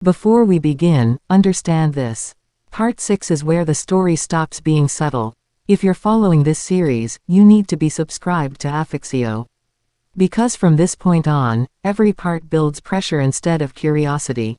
Before we begin, understand this. Part 6 is where the story stops being subtle. If you're following this series, you need to be subscribed to Affexio. Because from this point on, every part builds pressure instead of curiosity.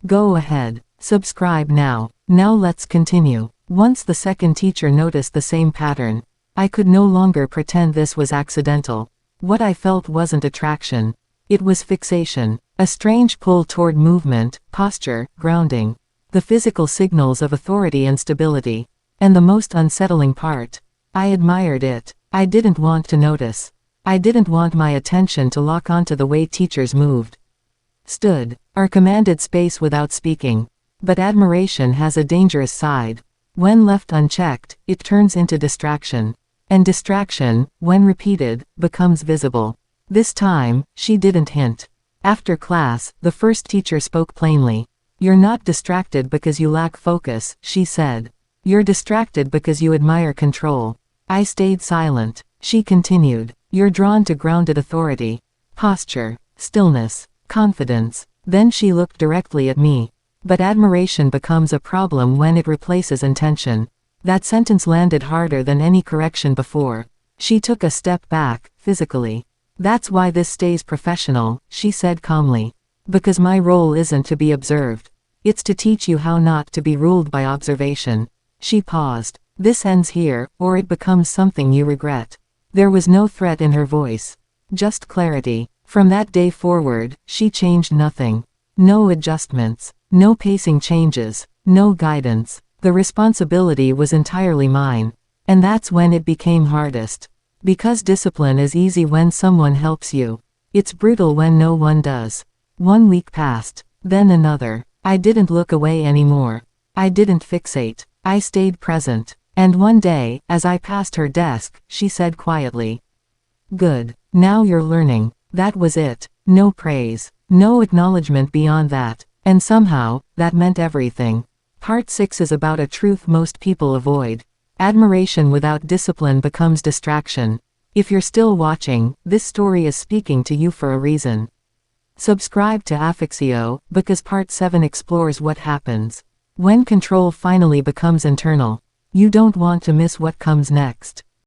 Go ahead, subscribe now. Now let's continue. Once the second teacher noticed the same pattern, I could no longer pretend this was accidental. What I felt wasn't attraction. It was fixation. A strange pull toward movement, posture, grounding. The physical signals of authority and stability. And the most unsettling part. I admired it. I didn't want to notice. I didn't want my attention to lock onto the way teachers moved, stood, or commanded space without speaking. But admiration has a dangerous side. When left unchecked, it turns into distraction. And distraction, when repeated, becomes visible. This time, she didn't hint. After class, the first teacher spoke plainly. "You're not distracted because you lack focus," she said. "You're distracted because you admire control." I stayed silent. She continued. "You're drawn to grounded authority, posture, stillness, confidence." Then she looked directly at me. But admiration becomes a problem when it replaces intention. That sentence landed harder than any correction before. She took a step back, physically. "That's why this stays professional," she said calmly. "Because my role isn't to be observed. It's to teach you how not to be ruled by observation." She paused. "This ends here, or it becomes something you regret." There was no threat in her voice. Just clarity. From that day forward, she changed nothing. No adjustments. No pacing changes. No guidance. The responsibility was entirely mine. And that's when it became hardest. Because discipline is easy when someone helps you. It's brutal when no one does. 1 week passed. Then another. I didn't look away anymore. I didn't fixate. I stayed present. And one day, as I passed her desk, she said quietly, "Good. Now you're learning." That was it. No praise. No acknowledgement beyond that. And somehow, that meant everything. Part 6 is about a truth most people avoid. Admiration without discipline becomes distraction. If you're still watching, this story is speaking to you for a reason. Subscribe to Affexio, because Part 7 explores what happens when control finally becomes internal. You don't want to miss what comes next.